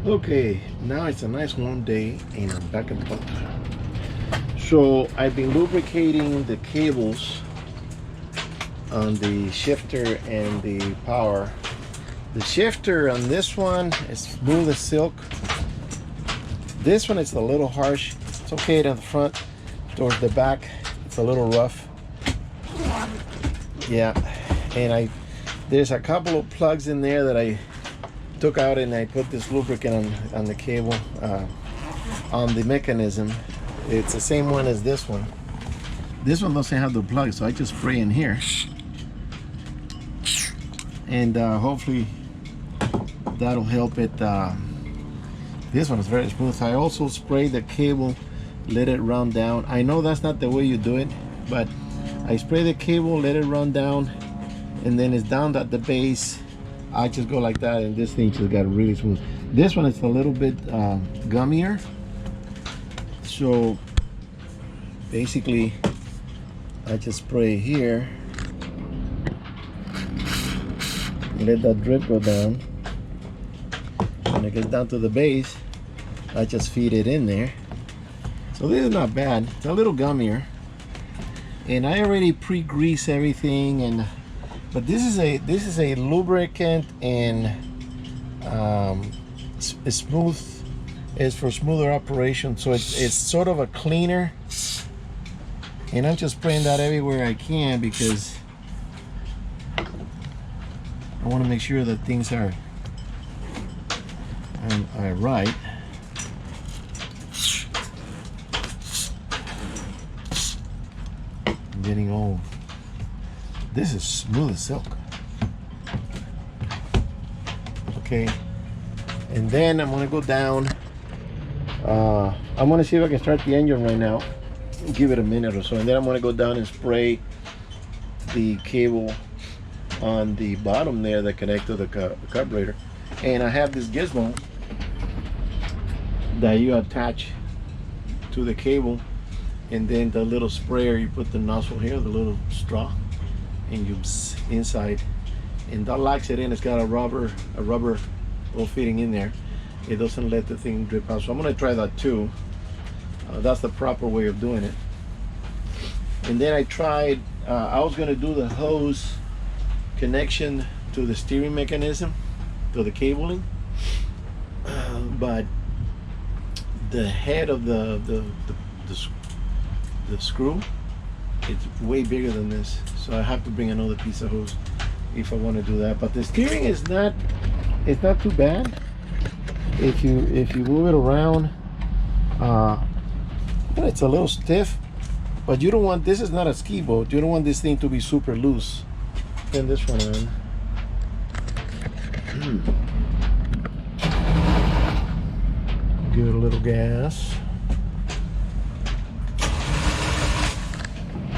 Okay, now it's a nice warm day and I'm back at the boat. So I've been lubricating the cables on the shifter and the power. The shifter on this one is smooth as silk. This one is a little harsh. It's okay at the front. Towards the back, it's a little rough. Yeah, and there's a couple of plugs in there that I took out, and I put this lubricant on the cable, on the mechanism. It's the same one as this one. This one doesn't have the plug, so I just spray in here, and hopefully that'll help it. This one is very smooth. I also spray the cable, let it run down. I know that's not the way you do it, but I spray the cable, let it run down, and then it's down at the base. I just go like that, and this thing just got really smooth. This one is a little bit gummier. So basically, I just spray here, let that drip go down. When it gets down to the base, I just feed it in there. So this is not bad. It's a little gummier, and I already pre-grease everything. But this is a lubricant, and it's smooth. It's for smoother operation, so it's sort of a cleaner. And I'm just spraying that everywhere I can because I want to make sure that things are right. I'm getting all. This is smooth as silk. Okay, and then I'm gonna go down. I'm gonna see if I can start the engine right now. Give it a minute or so, and then I'm gonna go down and spray the cable on the bottom there that connects to the carburetor. And I have this gizmo that you attach to the cable, and then the little sprayer, you put the nozzle here, the little straw, and you inside, and that locks it in. It's got a rubber all fitting in there. It doesn't let the thing drip out. So I'm going to try that too. That's the proper way of doing it. And then I tried, I was going to do the hose connection to the steering mechanism, to the cabling, but the head of the screw, it's way bigger than this, so I have to bring another piece of hose if I want to do that. But the steering is not, it's not too bad. If you move it around, it's a little stiff, but you don't want, this is not a ski boat, you don't want this thing to be super loose. Turn this one on. Give it a little gas.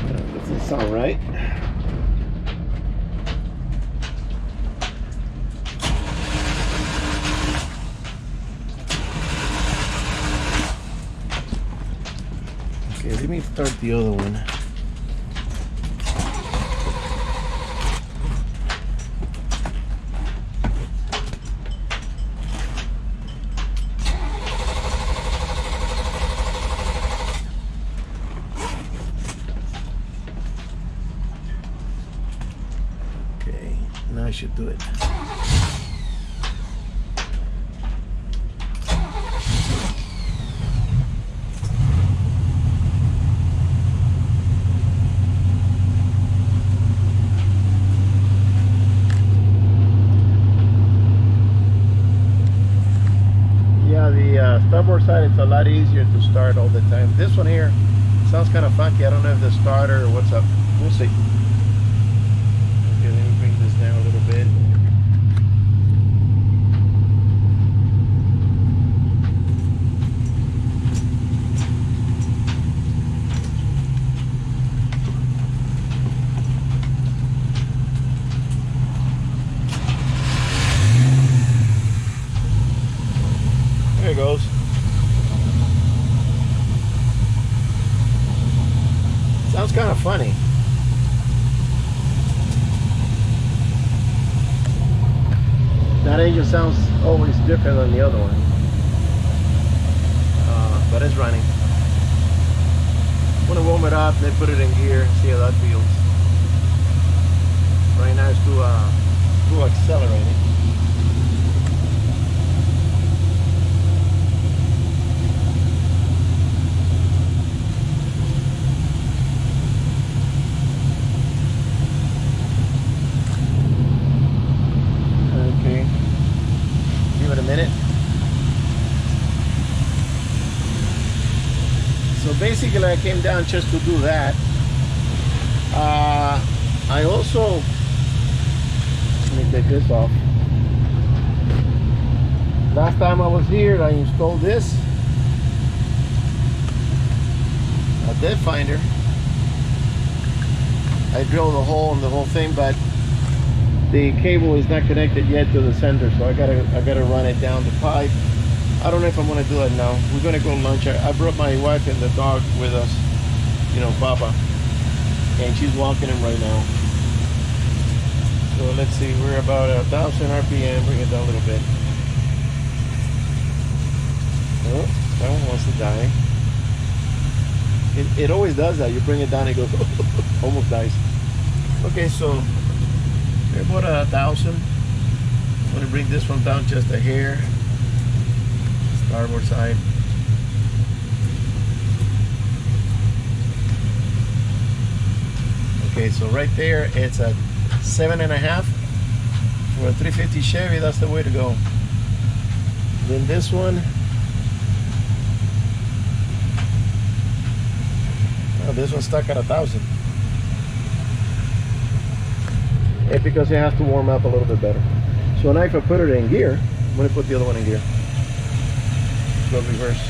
Doesn't sound right. Okay, let me start the other one. Okay, now I should do it. Starboard side, it's a lot easier to start all the time. This one here sounds kind of funky. I don't know if the starter or what's up. We'll see. Okay, let me bring this down a little bit. There it goes. Sounds kind of funny. That engine sounds always different than the other one. but it's running. I'm gonna warm it up, then put it in gear and see how that feels. Right now it's too accelerated. Okay, give it a minute. So basically I came down just to do that. I also, let me take this off. Last time I was here, I installed this, a depth finder. I drilled a hole in the whole thing, but the cable is not connected yet to the sender, so I gotta run it down the pipe. I don't know if I'm gonna do it now. We're gonna go lunch. I brought my wife and the dog with us, you know, Papa, and she's walking him right now. So let's see, we're about 1,000 RPM. Bring it down a little bit. Oh, that one wants to die. It always does that. You bring it down, it goes almost dies. Okay, so we're about 1,000. I'm gonna bring this one down just a hair. Starboard side. Okay, so right there it's a 7.5 for a 350 Chevy. That's the way to go. Then this one, oh, this one's stuck at 1,000. It's because it has to warm up a little bit better. So now if I put it in gear, I'm going to put the other one in gear. Go reverse.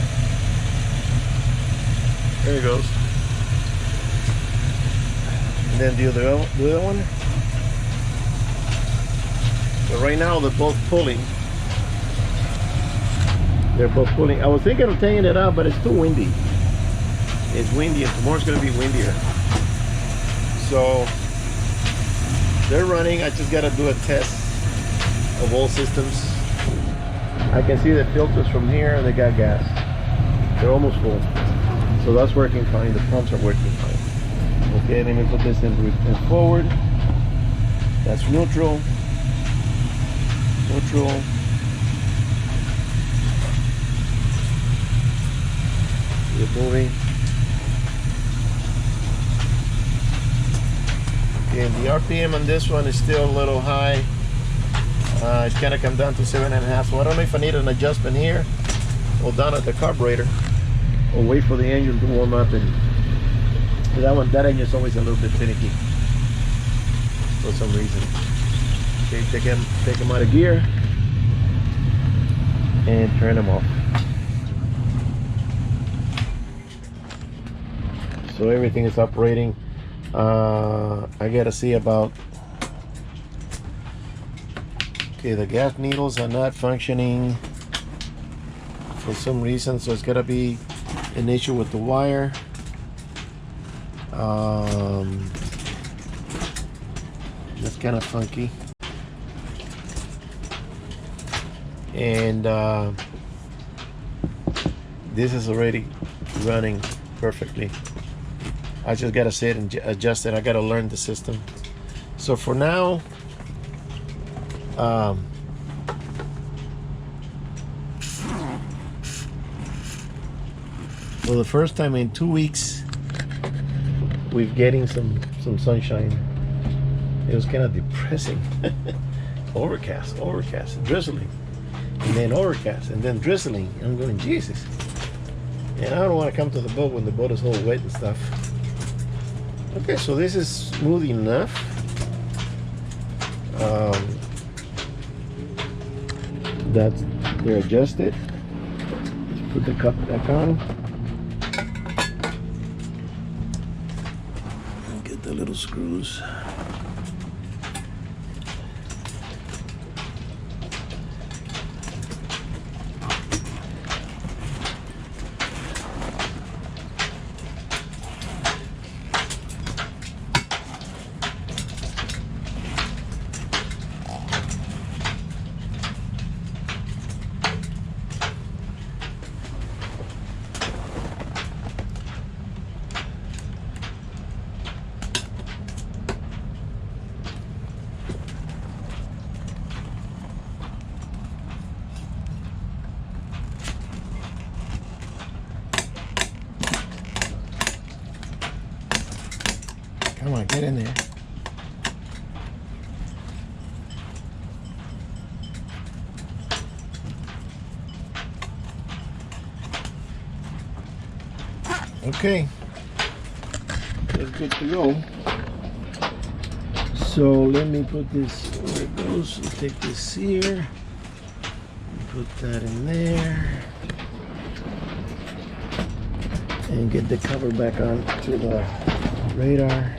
There it goes. And then the other one. So right now they're both pulling. They're both pulling. I was thinking of taking it out, but it's too windy. It's windy, and tomorrow's going to be windier. So they're running. I just got to do a test of all systems. I can see the filters from here, and they got gas. They're almost full. So that's working fine. The pumps are working fine. Okay, let me put this in forward. That's neutral. Neutral. Keep moving. Okay, the RPM on this one is still a little high. It's gonna come down to 7.5. So I don't know if I need an adjustment here or down at the carburetor, or wait for the engine to warm up. And that engine is always a little bit finicky for some reason. Okay, take them out of gear and turn them off. So everything is operating. I gotta see about. Okay, the gas needles are not functioning for some reason, so it's gotta be an issue with the wire. That's kind of funky. And this is already running perfectly. I just gotta sit and adjust it. I gotta learn the system. So for now, for the first time in 2 weeks, we're getting some sunshine. It was kind of depressing. Overcast, drizzling, and then overcast, and then drizzling. I'm going, Jesus. And I don't want to come to the boat when the boat is all wet and stuff. Okay, so this is smooth enough. They're adjusted. Let's put the cup back on. Get the little screws. Okay, that's good to go. So let me put this where it goes. Take this here, put that in there, and get the cover back on to the radar.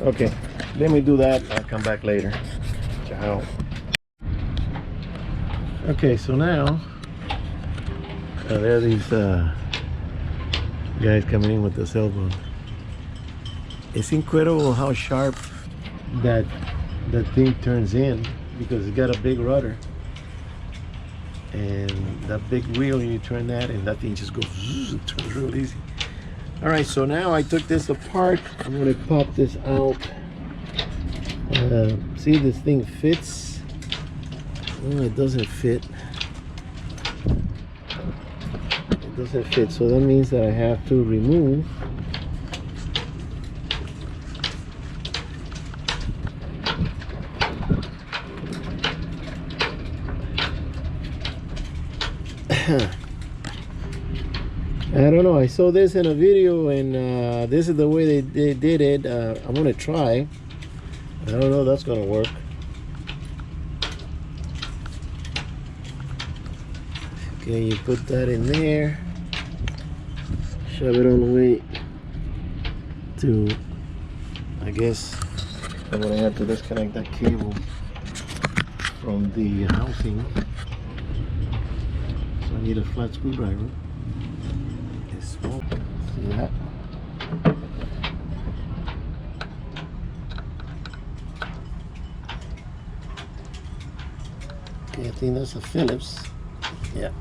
Okay, let me do that. I'll come back later. Ciao. Okay, so now there are these guys coming in with the cell phone. It's incredible how sharp that thing turns in, because it's got a big rudder and that big wheel. You turn that and that thing just goes, it turns real easy. All right, so now I took this apart. I'm going to pop this out. See, this thing fits. Oh, it doesn't fit. It doesn't fit, so that means that I have to remove I don't know, I saw this in a video, and this is the way they did it. I'm gonna try. I don't know if that's gonna work. Okay, you put that in there, shove it all the way to, I guess I'm gonna have to disconnect that cable from the housing. So I need a flat screwdriver. It's small. See that? Okay, I think that's a Phillips. Yeah.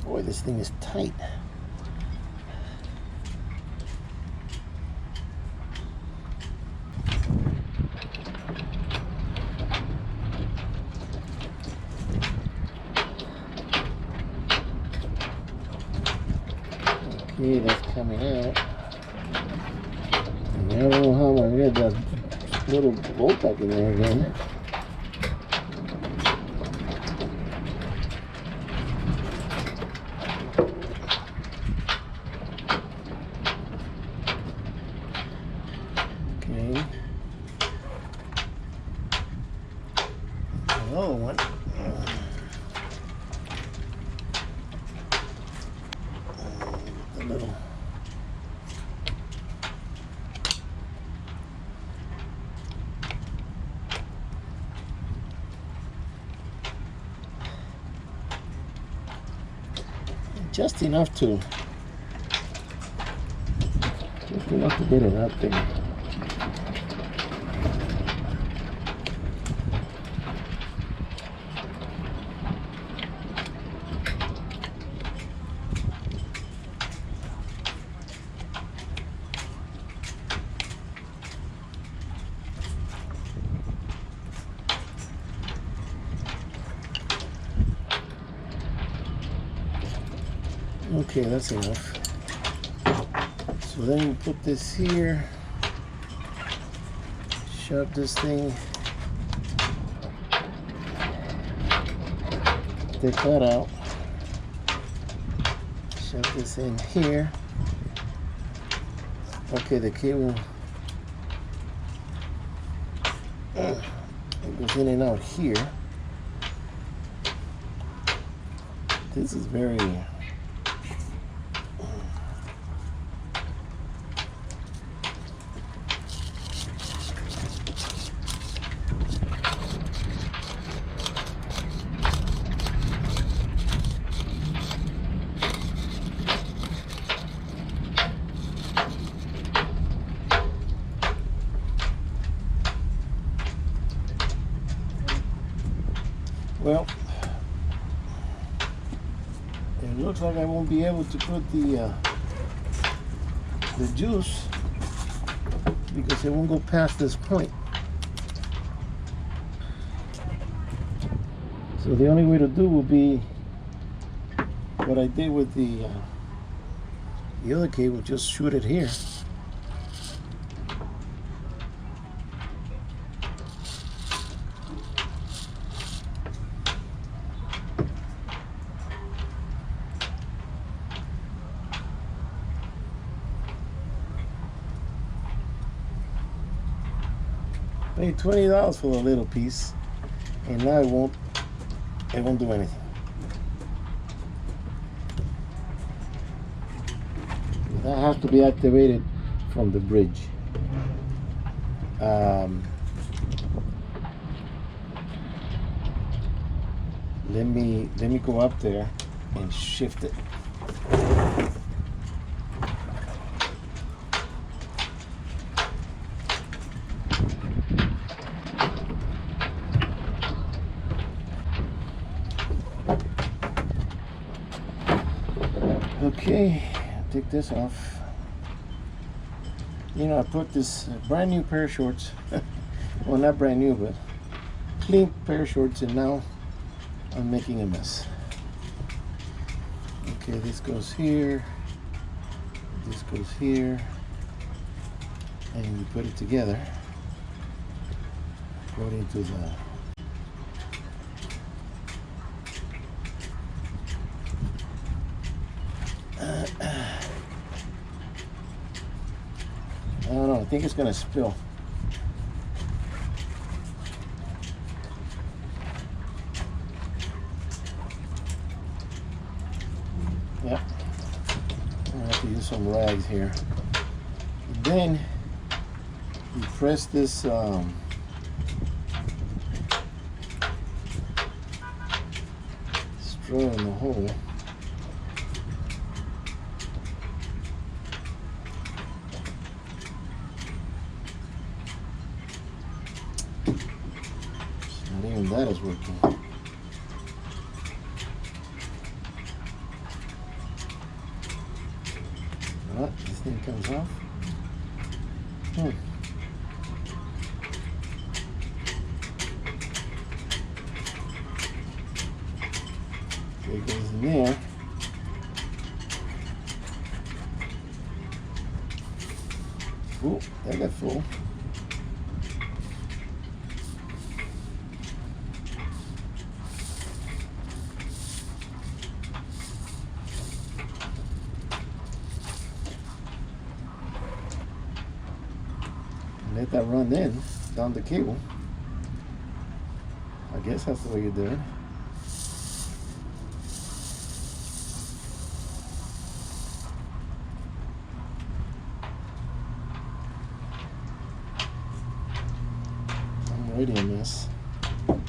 Boy, this thing is tight. Okay, that's coming out. And I don't know how I'm gonna get that little bolt back in there again. Okay. Another one. A little. Just enough to get it out there. Okay, that's enough. So then you put this here, shove this thing, take that out, shove this in here. Okay, the cable it goes in and out here. This is very well, it looks like I won't be able to put the juice because it won't go past this point. So the only way to do will be what I did with the other cable, just shoot it here. Paid $20 for the little piece, and now it won't do anything. That has to be activated from the bridge. Let me go up there and shift it. Okay, take this off. You know, I put this brand new pair of shorts, well, not brand new, but clean pair of shorts, and now I'm making a mess. Okay, this goes here, this goes here, and you put it together according to the I don't know, I think it's gonna spill. Yep. I have to use some rags here. And then you press this straw in the hole. Not even that is working. Oh, this thing comes off. Okay, it goes in there. Oh, that got full. Let that run in down the cable. I guess that's the way you do it. I'm already in this. Okay,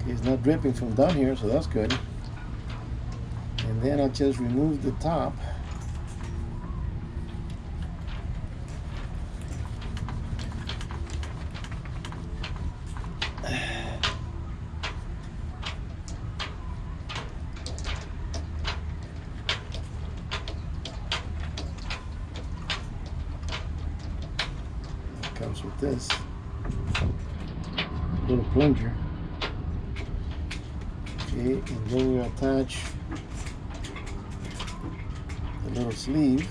it's not dripping from down here, so that's good. And then I'll just remove the top. It comes with this little plunger. Okay, and then you attach the little sleeve.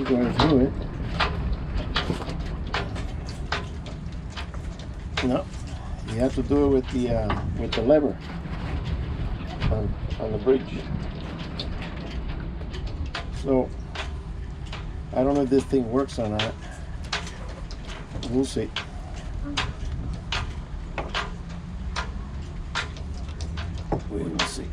Going through it. No, you have to do it with the lever on the bridge. So I don't know if this thing works or not. We'll see. We will see.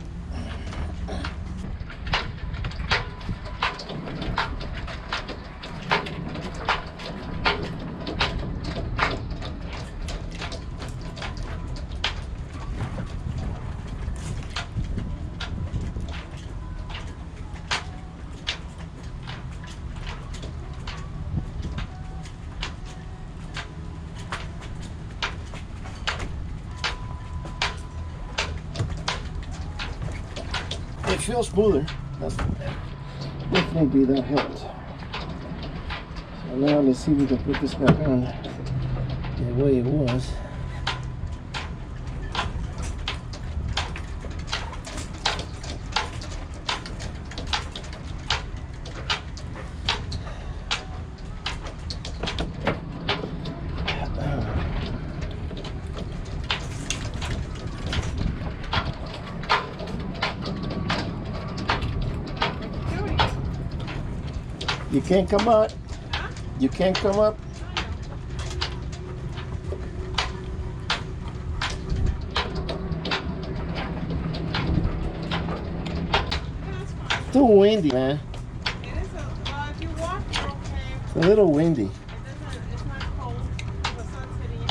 feels smoother. That's definitely that helped. So now let's see if we can put this back on the way it was. You can't come up. Huh? You can't come up. It's too windy, man. It is if you walk, you're okay. It's a little windy. It's not cold. The sun's hitting you.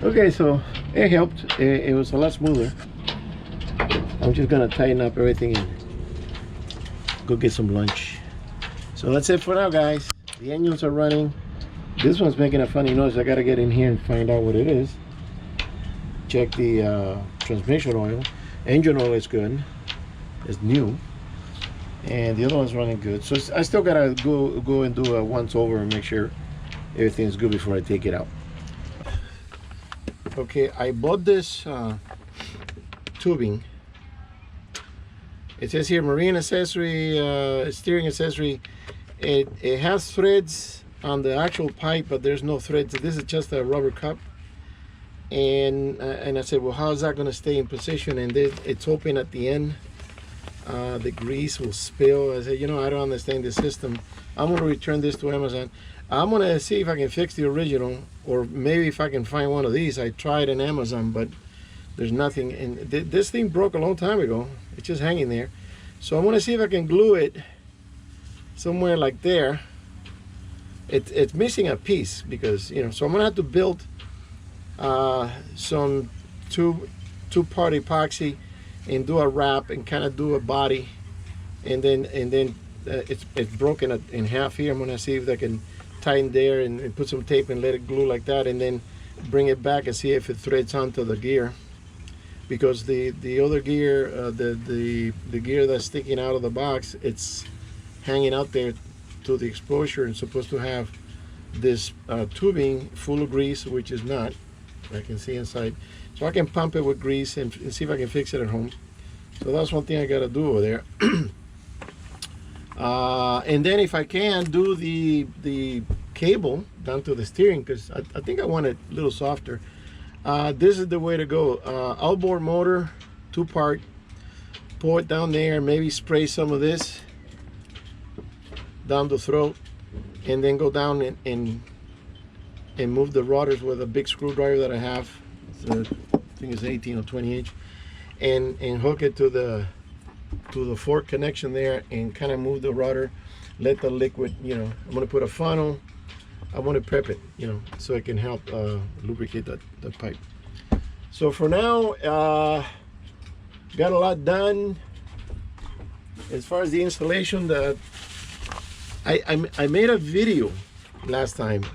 Okay, so it helped. It was a lot smoother. I'm just gonna tighten up everything and go get some lunch. So that's it for now, guys. The engines are running. This one's making a funny noise. I gotta get in here and find out what it is. Check the transmission oil. Engine oil is good. It's new. And the other one's running good. So I still gotta go and do a once over and make sure everything's good before I take it out. Okay, I bought this tubing. It says here marine accessory, steering accessory. It has threads on the actual pipe, but there's no threads. This is just a rubber cup. And I said, well, how is that going to stay in position? And then it's open at the end. The grease will spill. I said, you know, I don't understand the system. I'm going to return this to Amazon. I'm going to see if I can fix the original, or maybe if I can find one of these. I tried on Amazon, but there's nothing. And this thing broke a long time ago. It's just hanging there. So I'm going to see if I can glue it somewhere like there. It's missing a piece because, you know, so I'm going to have to build some two-part epoxy and do a wrap and kind of do a body, and then it's broken in half here. I'm going to see if I can tighten there and put some tape and let it glue like that, and then bring it back and see if it threads onto the gear, because the other gear, the gear that's sticking out of the box, it's hanging out there to the exposure and supposed to have this tubing full of grease, which is not. I can see inside, so I can pump it with grease and see if I can fix it at home. So that's one thing I got to do over there. And then if I can do the cable down to the steering, because I think I want it a little softer. This is the way to go. Outboard motor, 2-part, pour it down there, maybe spray some of this down the throat, and then go down and move the rotors with a big screwdriver that I have. I think it's 18 or 20 inch, and hook it to the fork connection there, and kind of move the rotor, let the liquid, you know, I'm going to put a funnel. I want to prep it, you know, so it can help lubricate that pipe. So for now, got a lot done. As far as the installation, I made a video last time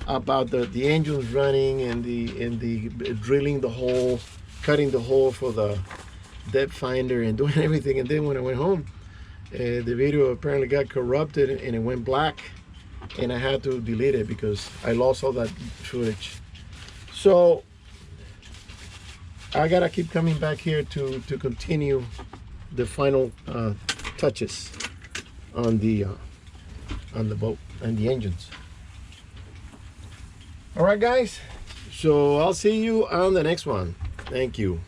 about the engines running and the drilling the hole, cutting the hole for the depth finder and doing everything. And then when I went home, the video apparently got corrupted and it went black, and I had to delete it because I lost all that footage. So I gotta keep coming back here to continue the final touches on the boat and the engines. All right, guys, so I'll see you on the next one. Thank you.